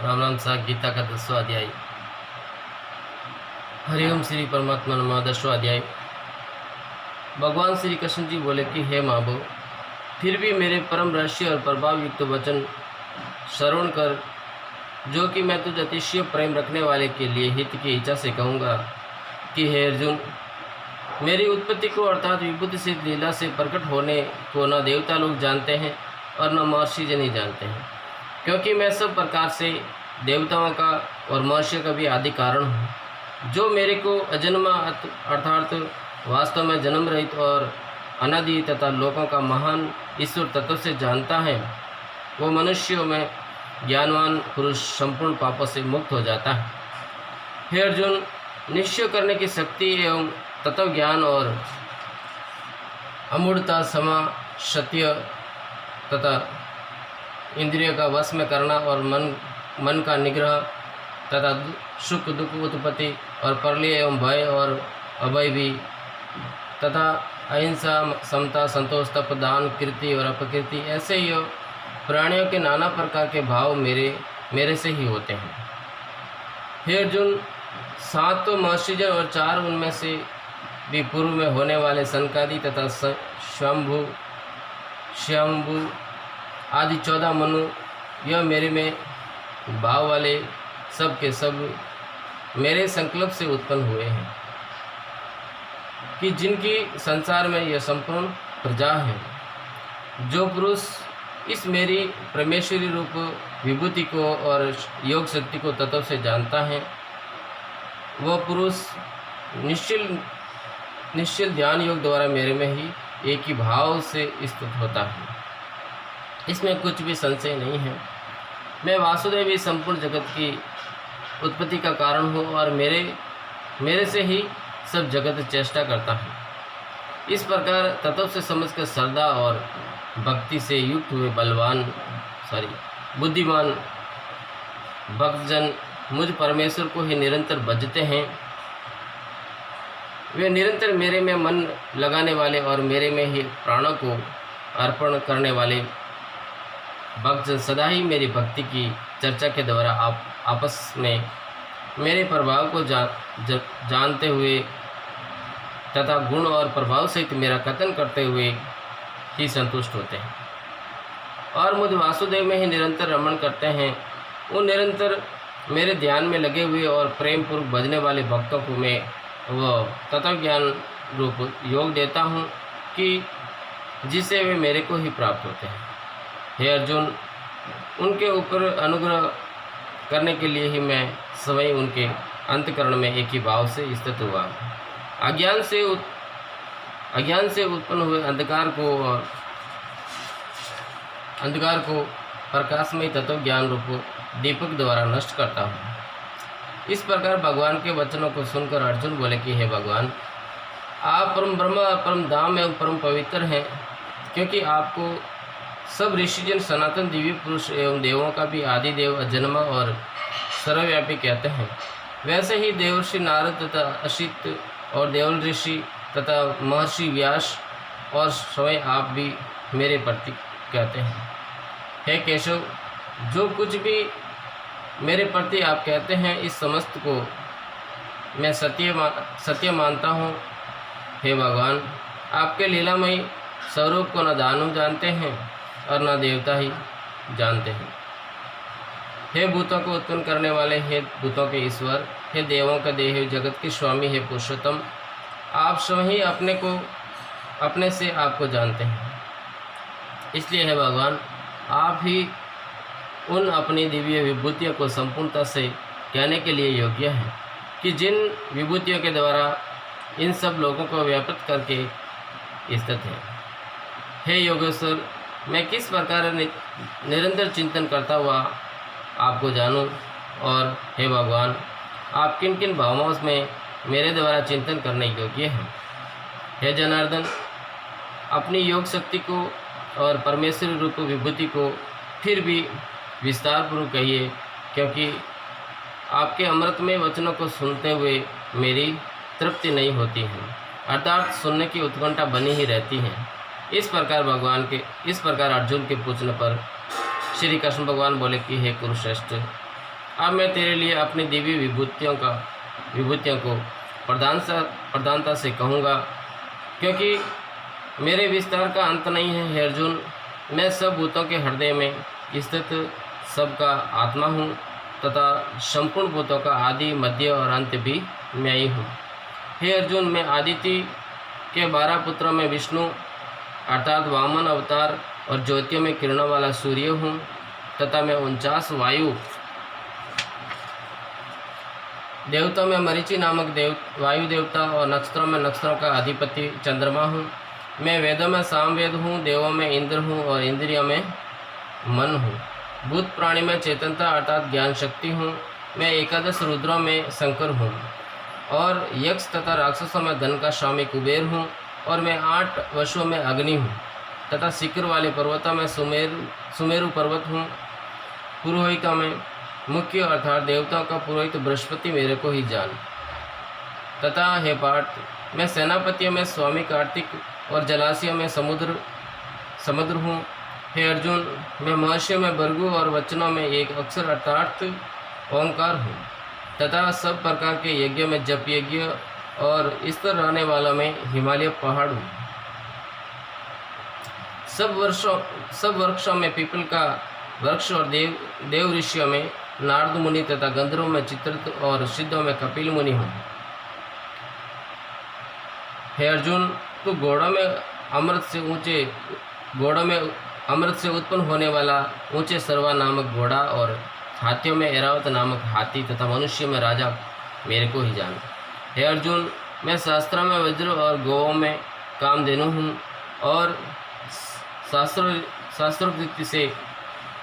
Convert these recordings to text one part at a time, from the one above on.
राम साहब गीता का 10वां अध्याय। हरिओम श्री परमात्मा नमः। 10वां अध्याय। भगवान श्री कृष्ण जी बोले कि हे महाबो, फिर भी मेरे परम रहस्य और प्रभाव युक्त वचन श्रवण कर, जो कि मैं तुझ अतिशय प्रेम रखने वाले के लिए हित की इच्छा से कहूँगा कि हे अर्जुन, मेरी उत्पत्ति को अर्थात विभूति से लीला से प्रकट होने को न देवता लोग जानते हैं और न महर्षि जन ही जानते हैं, क्योंकि मैं सब प्रकार से देवताओं का और महर्षियों का भी आदि कारण हूँ। जो मेरे को अजन्मा अर्थात वास्तव में जन्म रहित और अनादि तथा लोकों का महान ईश्वर तत्व से जानता है, वो मनुष्यों में ज्ञानवान पुरुष संपूर्ण पापों से मुक्त हो जाता है। हे अर्जुन, निश्चय करने की शक्ति एवं तत्व ज्ञान और अमूढ़ता, समा, सत्य तथा इंद्रियों का वश में करना और मन का निग्रह तथा सुख दुख उत्पत्ति और प्रलय एवं भय और अभय भी तथा अहिंसा, समता, संतोष, तप, दान, कीर्ति और अपकीर्ति, ऐसे ही प्राणियों के नाना प्रकार के भाव मेरे से ही होते हैं। हे अर्जुन, 7 तो महर्षिजन और 4 उनमें से भी पूर्व में होने वाले सनकादि तथा स्वयंभू आदि 14 मनु, यह मेरे में भाव वाले सब के सब मेरे संकल्प से उत्पन्न हुए हैं, कि जिनकी संसार में यह संपूर्ण प्रजा है। जो पुरुष इस मेरी परमेश्वरी रूप विभूति को और योग शक्ति को तत्व से जानता है, वह पुरुष निश्चल ध्यान योग द्वारा मेरे में ही एक ही भाव से स्थित होता है। इसमें कुछ भी संशय नहीं है। मैं वासुदेव ही संपूर्ण जगत की उत्पत्ति का कारण हूँ और मेरे से ही सब जगत चेष्टा करता है। इस प्रकार तत्व से समझकर श्रद्धा और भक्ति से युक्त हुए बुद्धिमान भक्तजन मुझ परमेश्वर को ही निरंतर भजते हैं। वे निरंतर मेरे में मन लगाने वाले और मेरे में ही प्राणों को अर्पण करने वाले भक्तजन सदा ही मेरी भक्ति की चर्चा के द्वारा आपस में मेरे प्रभाव को जानते हुए तथा गुण और प्रभाव सहित मेरा कथन करते हुए ही संतुष्ट होते हैं और मुझ वासुदेव में ही निरंतर रमण करते हैं। उन निरंतर मेरे ध्यान में लगे हुए और प्रेम पूर्वक भजने वाले भक्तों को मैं वह तत्व ज्ञान रूप योग देता हूँ कि जिससे वे मेरे को ही प्राप्त होते हैं। हे अर्जुन, उनके ऊपर अनुग्रह करने के लिए ही मैं स्वयं उनके अंतकरण में एक ही भाव से स्थित हुआ। अज्ञान से उत्पन्न हुए अंधकार को प्रकाशमय तत्व ज्ञान रूप दीपक द्वारा नष्ट करता हूँ। इस प्रकार भगवान के वचनों को सुनकर अर्जुन बोले कि हे भगवान, आप परम ब्रह्म, परम धाम एवं परम पवित्र हैं, क्योंकि आपको सब ऋषिजन सनातन दिव्य पुरुष एवं देवों का भी आदि देव, अजन्मा और सर्वव्यापी कहते हैं। वैसे ही देवर्षि नारद तथा असित और देवल ऋषि तथा महर्षि व्यास और स्वयं आप भी मेरे प्रति कहते हैं। हे केशव, जो कुछ भी मेरे प्रति आप कहते हैं, इस समस्त को मैं सत्य मानता हूँ। हे भगवान, आपके लीलामयी स्वरूप को न दानव जानते हैं और न देवता ही जानते हैं। हे भूतों को उत्पन्न करने वाले, हे भूतों के ईश्वर, हे देवों का देह, जगत के स्वामी, हे पुरुषोत्तम, आप स्वयं ही अपने से आपको जानते हैं। इसलिए हे भगवान, आप ही उन अपनी दिव्य विभूतियों को संपूर्णता से कहने के लिए योग्य हैं, कि जिन विभूतियों के द्वारा इन सब लोगों को व्याप्त करके स्थित है। हे योगेश्वर, मैं किस प्रकार निरंतर चिंतन करता हुआ आपको जानूं, और हे भगवान, आप किन किन भावों में मेरे द्वारा चिंतन करने योग्य हैं। हे जनार्दन, अपनी योग शक्ति को और परमेश्वर रूप विभूति को फिर भी विस्तार पूर्वक कहिए, क्योंकि आपके अमृतमय वचनों को सुनते हुए मेरी तृप्ति नहीं होती है, अर्थात सुनने की उत्कंठा बनी ही रहती है। इस प्रकार अर्जुन के पूछने पर श्री कृष्ण भगवान बोले कि हे कुरुश्रेष्ठ, अब मैं तेरे लिए अपनी दिव्य विभूतियों को प्रधानता से कहूँगा, क्योंकि मेरे विस्तार का अंत नहीं है। हे अर्जुन, मैं सब भूतों के हृदय में स्थित सबका आत्मा हूँ तथा संपूर्ण भूतों का आदि, मध्य और अंत भी मैं ही हूँ। हे अर्जुन, मैं आदित्य के 12 पुत्रों में विष्णु अर्थात वामन अवतार और ज्योतियों में किरणों वाला सूर्य हूँ तथा मैं 49 वायु देवताओं में मरीचि नामक वायु देवता और नक्षत्रों में नक्षत्रों का अधिपति चंद्रमा हूँ। मैं वेदों में सामवेद हूँ, देवों में इंद्र हूँ और इंद्रियों में मन हूँ। भूत प्राणी में चेतनता अर्थात ज्ञान शक्ति हूँ। मैं 11 रुद्रों में शंकर हूँ और यक्ष तथा राक्षसों में धन का स्वामी कुबेर हूँ। और मैं 8 वशों में अग्नि हूँ तथा शिखर वाले पर्वतों में सुमेरु पर्वत हूँ। पुरोहितों में मुख्य अर्थात देवताओं का पुरोहित बृहस्पति मेरे को ही जान। तथा हे पार्थ, मैं सेनापतियों में स्वामी कार्तिक और जलाशयों में समुद्र हूँ। हे अर्जुन, मैं महर्षियों में भृगु और वचनों में एक अक्षर अर्थात ओंकार हूँ तथा सब प्रकार के यज्ञ में जप यज्ञ और स्थिर रहने वालों में हिमालय पहाड़ हूँ। सब वृक्षों में पीपल का वृक्ष और देव ऋषियों में नारद मुनि तथा गंधर्वों में चित्रत और सिद्धों में कपिल मुनि हूँ। हे अर्जुन, तू घोड़ों में अमृत से उत्पन्न होने वाला ऊंचे सर्वा नामक घोड़ा और हाथियों में ऐरावत नामक हाथी तथा मनुष्य में राजा मेरे को ही जान। हे अर्जुन, मैं शास्त्रों में वज्र और गौओं में कामधेनु हूँ और शास्त्रोक्ति से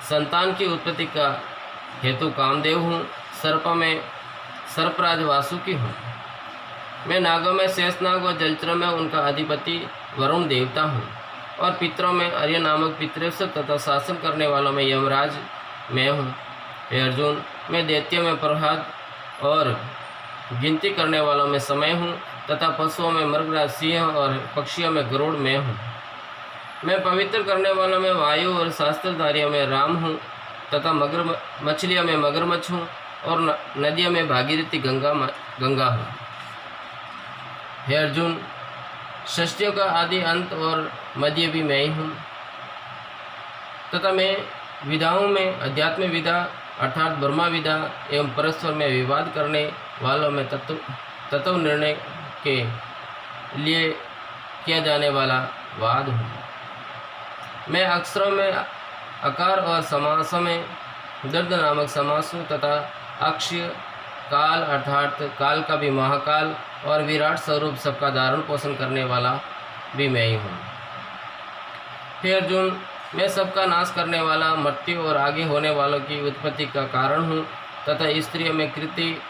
संतान की उत्पत्ति का हेतु कामदेव हूँ। सर्पों में सर्पराज वासुकी हूँ। मैं नागों में शेषनाग और जलचरों में उनका अधिपति वरुण देवता हूँ और पितरों में अर्य नामक पितृश्व तथा शासन करने वालों में यमराज मैं हूँ। हे अर्जुन, मैं दैत्यों में प्रहलाद और गिनती करने वालों में समय हूँ तथा पशुओं में मृगराज सिंह और पक्षियों में गरुड़ मैं हूँ। मैं पवित्र करने वालों में वायु और शास्त्रधारियों में राम हूँ तथा मछलियों में मगरमच्छ हूँ और नदियों में भागीरथी गंगा हूँ। हे अर्जुन, सृष्टियों का आदि अंत और मध्य भी मैं ही हूँ तथा मैं विधाओं में अध्यात्म विधा अर्थात ब्रह्मा विधा एवं परस्पर में विवाद करने वालों में तत्व निर्णय के लिए किया जाने वाला वाद हूँ। मैं अक्षरों में अकार और समासों में दर्द नामक समास हूँ तथा अक्षय काल अर्थात काल का भी महाकाल और विराट स्वरूप सबका धारण पोषण करने वाला भी मैं ही हूँ। हे अर्जुन, मैं सबका नाश करने वाला मृत्यु और आगे होने वालों की उत्पत्ति का कारण हूँ तथा स्त्रियों में कृति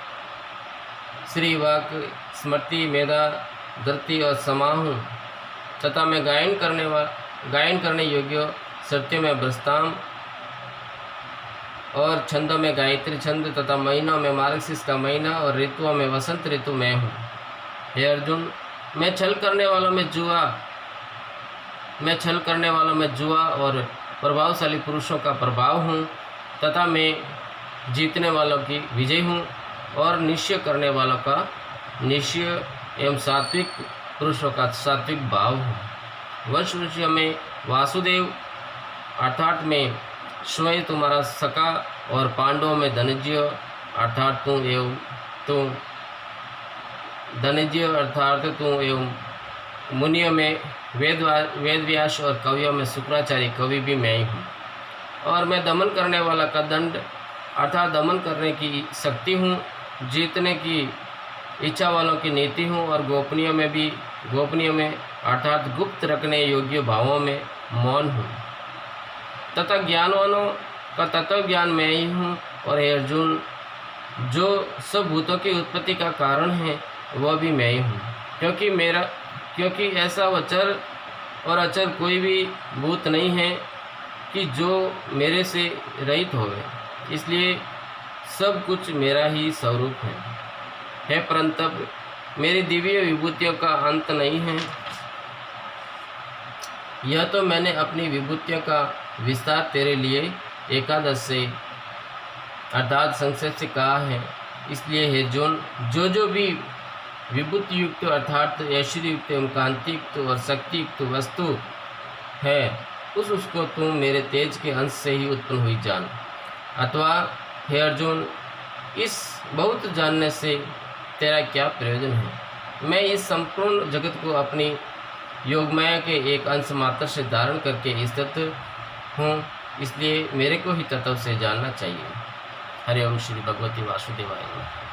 श्री वाक स्मृति मेधा धरती और समा हूँ तथा मैं गायन करने योग्य सत्यों में ब्रस्ताम और छंदों में गायत्री छंद तथा महीनों में मार्गशीर्ष का महीना और ऋतुओं में वसंत ऋतु मैं हूँ। हे अर्जुन, मैं छल करने वालों में जुआ और प्रभावशाली पुरुषों का प्रभाव हूँ तथा मैं जीतने वालों की विजय हूँ और निश्चय करने वालों का निश्चय एवं सात्विक पुरुषों का सात्विक भाव हूँ। वंश ऋषि में वासुदेव अर्थात मैं स्वयं तुम्हारा सखा और पांडवों में धनंजय अर्थात तू एवं मुनियों में वेदव्यास और कवियों में शुक्राचार्य कवि भी मैं ही हूँ। और मैं दमन करने वाला का दंड अर्थात दमन करने की शक्ति हूँ, जीतने की इच्छा वालों की नीति हूँ और गोपनीय में अर्थात गुप्त रखने योग्य भावों में मौन हूँ तथा ज्ञानवानों का तत्व ज्ञान मैं ही हूँ। और हे अर्जुन, जो सब भूतों की उत्पत्ति का कारण है वह भी मैं ही हूँ, क्योंकि ऐसा वचर और अचर कोई भी भूत नहीं है कि जो मेरे से रहित होवे, इसलिए सब कुछ मेरा ही स्वरूप है। हे परंतप, मेरी दिव्य विभूतियों का अंत नहीं है। यह तो मैंने अपनी विभूतियों का विस्तार तेरे लिए एकादश से अर्थात संक्षेप से कहा है इसलिए है जो भी विभूति युक्त अर्थात ऐश्वर्य युक्त एवं कांति युक्त और शक्ति युक्त वस्तु है उसको तुम मेरे तेज के अंश से ही उत्पन्न हुई जान। अथवा हे अर्जुन, इस बहुत जानने से तेरा क्या प्रयोजन है? मैं इस संपूर्ण जगत को अपनी योगमाया के एक अंश मात्र से धारण करके स्थित हूँ, इसलिए मेरे को ही तत्व से जानना चाहिए। हरि ओम श्री भगवती वासुदेवाय नमः।